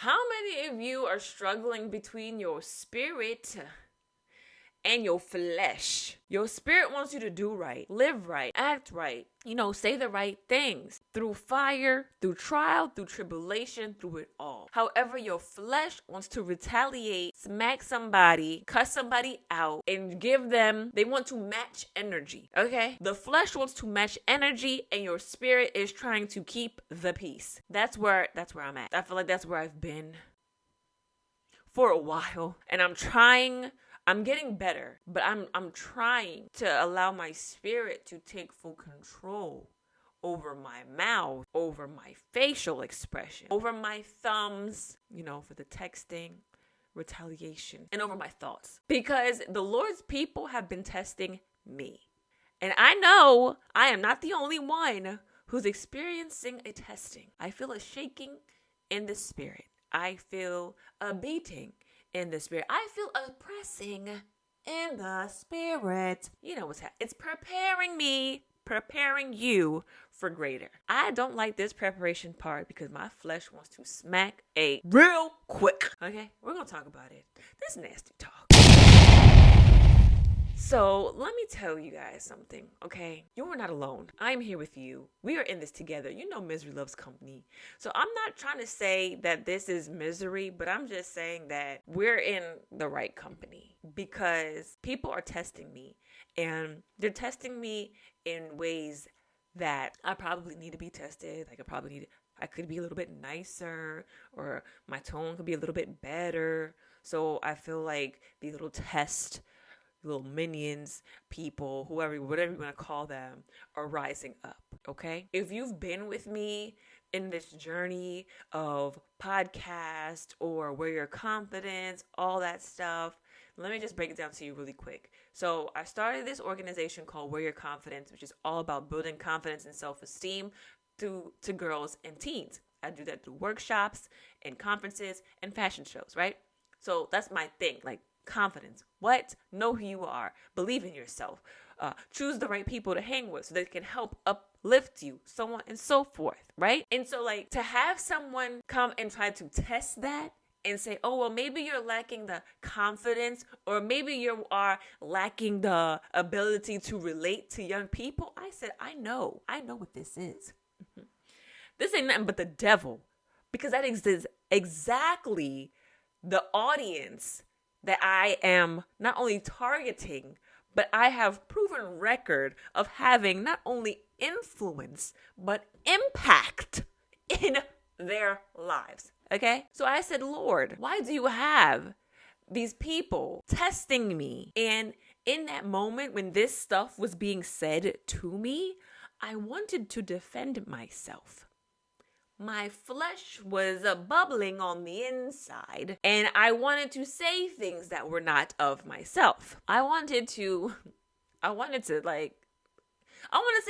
How many of you are struggling between your spirit and your flesh? Your spirit wants you to do right, live right, act right, say the right things through fire, through trial, through tribulation, through it all. However, your flesh wants to retaliate, smack somebody, cuss somebody out, and they want to match energy. Okay? The flesh wants to match energy, and your spirit is trying to keep the peace. That's where I'm at. I feel like that's where I've been for a while, and I'm getting better, but I'm trying to allow my spirit to take full control over my mouth, over my facial expression, over my thumbs, for the texting, retaliation, and over my thoughts. Because the Lord's people have been testing me. And I know I am not the only one who's experiencing a testing. I feel a shaking in the spirit. I feel a beating in the spirit. I feel a pressing in the spirit. You know what's happening. It's preparing you for greater. I don't like this preparation part because my flesh wants to smack a real quick. Okay, we're going to talk about it. This nasty talk. So let me tell you guys something, okay? You are not alone. I'm here with you. We are in this together. Misery loves company. So I'm not trying to say that this is misery, but I'm just saying that we're in the right company because people are testing me, and they're testing me in ways that I probably need to be tested. Like I could be a little bit nicer, or my tone could be a little bit better. So I feel like these little minions, people, whatever you want to call them, are rising up, okay? If you've been with me in this journey of podcast or Where Your Confidence, all that stuff, let me just break it down to you really quick. So I started this organization called Where Your Confidence, which is all about building confidence and self-esteem to girls and teens. I do that through workshops and conferences and fashion shows, right? So that's my thing, like confidence. What? Know who you are. Believe in yourself. Choose the right people to hang with so they can help uplift you, so on and so forth, right? And so to have someone come and try to test that and say, oh, well, maybe you're lacking the confidence, or maybe you are lacking the ability to relate to young people. I said, I know what this is. This ain't nothing but the devil, because that is exactly the audience that I am not only targeting, but I have proven record of having not only influence, but impact in their lives. Okay? So I said, Lord, why do you have these people testing me? And in that moment when this stuff was being said to me, I wanted to defend myself. My flesh was bubbling on the inside, and I wanted to say things that were not of myself. I wanted to say,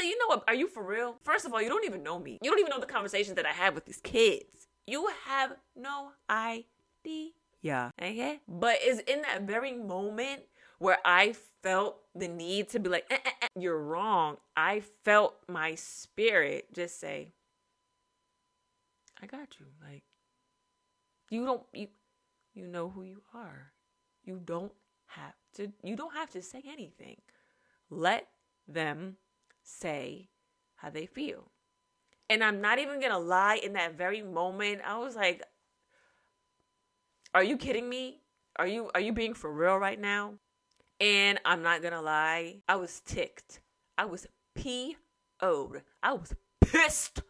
you know what, are you for real? First of all, you don't even know me. You don't even know the conversations that I had with these kids. You have no idea. Okay? But it's in that very moment where I felt the need to be like, you're wrong. I felt my spirit just say, I got you. Like, you know who you are. You don't have to say anything. Let them say how they feel. And I'm not even going to lie, in that very moment, I was like, are you kidding me? Are you being for real right now? And I'm not going to lie, I was ticked. I was PO'd. I was pissed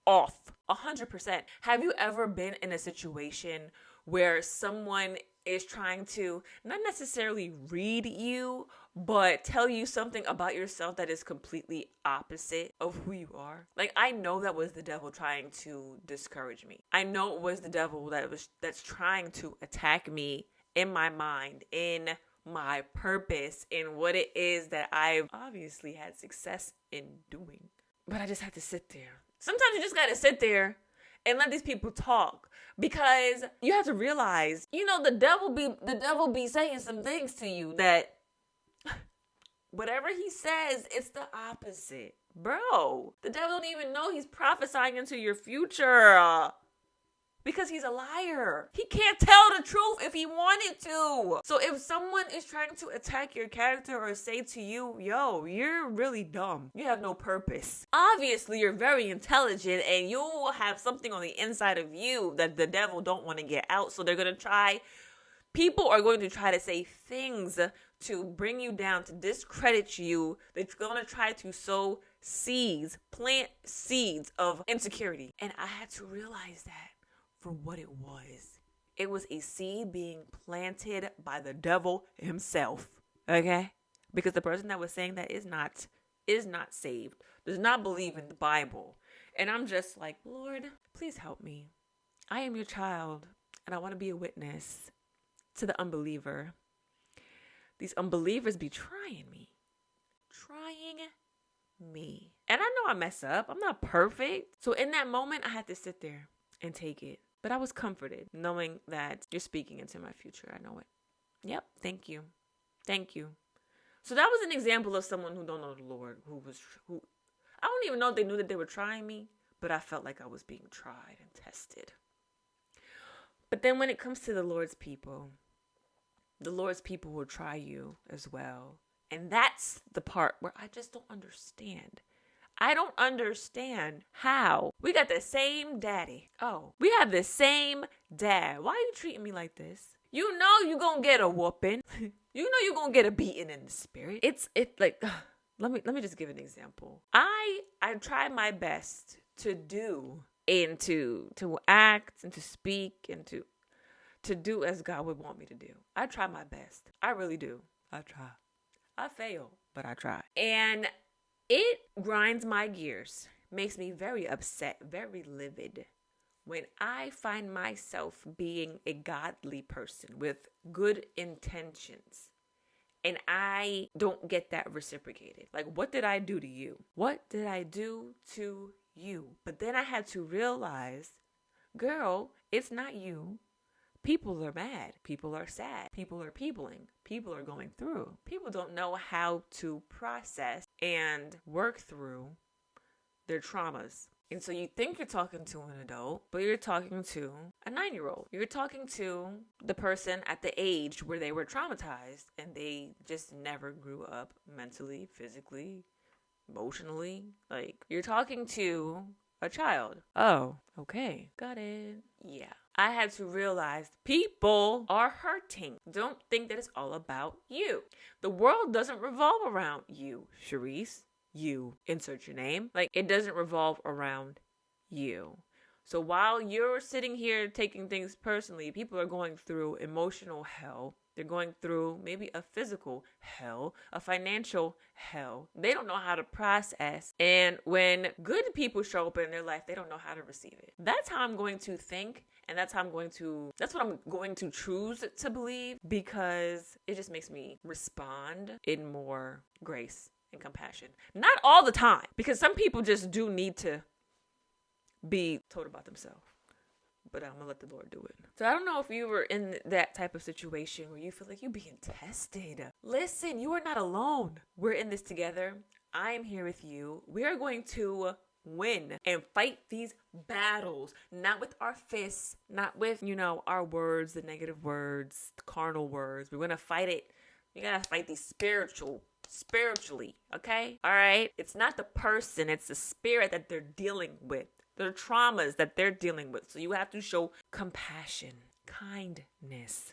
off 100%. Have you ever been in a situation where someone is trying to not necessarily read you, but tell you something about yourself that is completely opposite of who you are? Like, I know that was the devil trying to discourage me. I know it was the devil that's trying to attack me in my mind, in my purpose, in what it is that I've obviously had success in doing. But I just had to sit there. Sometimes you just got to sit there and let these people talk, because you have to realize, the devil be saying some things to you that whatever he says, it's the opposite. Bro, the devil don't even know he's prophesying into your future. Because he's a liar. He can't tell the truth if he wanted to. So if someone is trying to attack your character or say to you, yo, you're really dumb, you have no purpose, obviously you're very intelligent and you will have something on the inside of you that the devil don't want to get out. So people are going to try to say things to bring you down, to discredit you. They're going to try to plant seeds of insecurity. And I had to realize that for what it was. It was a seed being planted by the devil himself. Okay? Because the person that was saying that is not saved, does not believe in the Bible. And I'm just like, Lord, please help me. I am your child, and I want to be a witness to the unbeliever. These unbelievers be trying me. And I know I mess up. I'm not perfect. So in that moment, I had to sit there and take it. But I was comforted knowing that you're speaking into my future. I know it. Yep. Thank you. So that was an example of someone who don't know the Lord, who I don't even know if they knew that they were trying me, but I felt like I was being tried and tested. But then when it comes to the Lord's people will try you as well. And that's the part where I just don't understand. I don't understand how we got the same daddy. Oh, we have the same dad. Why are you treating me like this? You know you're going to get a whooping. You know you're going to get a beating in the spirit. It's like, let me just give an example. I try my best to do and to act and to speak and to do as God would want me to do. I try my best. I really do. I try. I fail, but I try. And it grinds my gears, makes me very upset, very livid when I find myself being a godly person with good intentions and I don't get that reciprocated. Like, what did I do to you? What did I do to you? But then I had to realize, girl, it's not you. People are mad. People are sad. People are peopling. People are going through. People don't know how to process and work through their traumas. And so you think you're talking to an adult, but you're talking to a 9-year-old. You're talking to the person at the age where they were traumatized and they just never grew up mentally, physically, emotionally. Like, you're talking to a child. Oh, okay. Got it. Yeah. I had to realize people are hurting. Don't think that it's all about you. The world doesn't revolve around you, Sharice. You. Insert your name. Like, it doesn't revolve around you. So while you're sitting here taking things personally, people are going through emotional hell. They're going through maybe a physical hell, a financial hell. They don't know how to process. And when good people show up in their life, they don't know how to receive it. That's how I'm going to think. And that's what I'm going to choose to believe, because it just makes me respond in more grace and compassion. Not all the time, because some people just do need to be told about themselves. But I'm going to let the Lord do it. So I don't know if you were in that type of situation where you feel like you're being tested. Listen, you are not alone. We're in this together. I am here with you. We are going to win and fight these battles, not with our fists, not with, our words, the negative words, the carnal words. We're going to fight it. You got to fight these spiritually. Okay. All right. It's not the person. It's the spirit that they're dealing with. The traumas that they're dealing with. So you have to show compassion, kindness,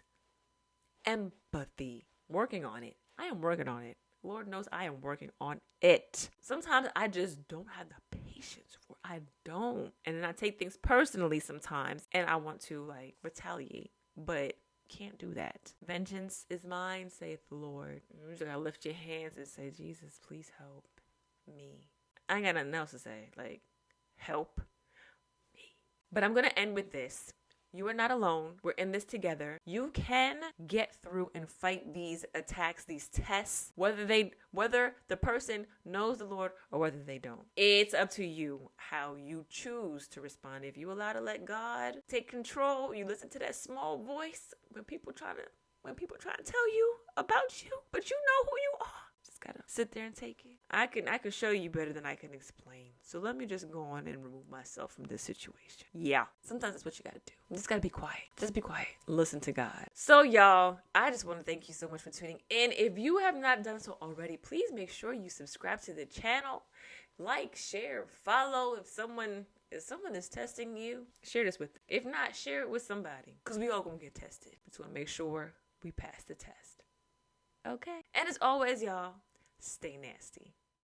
empathy. Working on it. I am working on it. Lord knows I am working on it. Sometimes I just don't have the patience for it. I don't. And then I take things personally sometimes. And I want to retaliate. But can't do that. Vengeance is mine, saith the Lord. You just gotta lift your hands and say, Jesus, please help me. I ain't got nothing else to say. Help me. But I'm going to end with this. You are not alone. We're in this together. You can get through and fight these attacks, these tests, whether the person knows the Lord or whether they don't. It's up to you how you choose to respond. If you allow to let God take control, you listen to that small voice when people try to tell you about you, but you know who you are. Just just gotta sit there and take it. I can show you better than I can explain. So let me just go on and remove myself from this situation. Yeah, sometimes that's what you gotta do. You just gotta be quiet. Just be quiet. Listen to God. So y'all, I just want to thank you so much for tuning in. If you have not done so already, please make sure you subscribe to the channel. Like, share, follow. If someone is testing you, share this with them. If not, share it with somebody. Because we all gonna get tested. Just want to make sure we pass the test. Okay? And as always, y'all, stay nasty.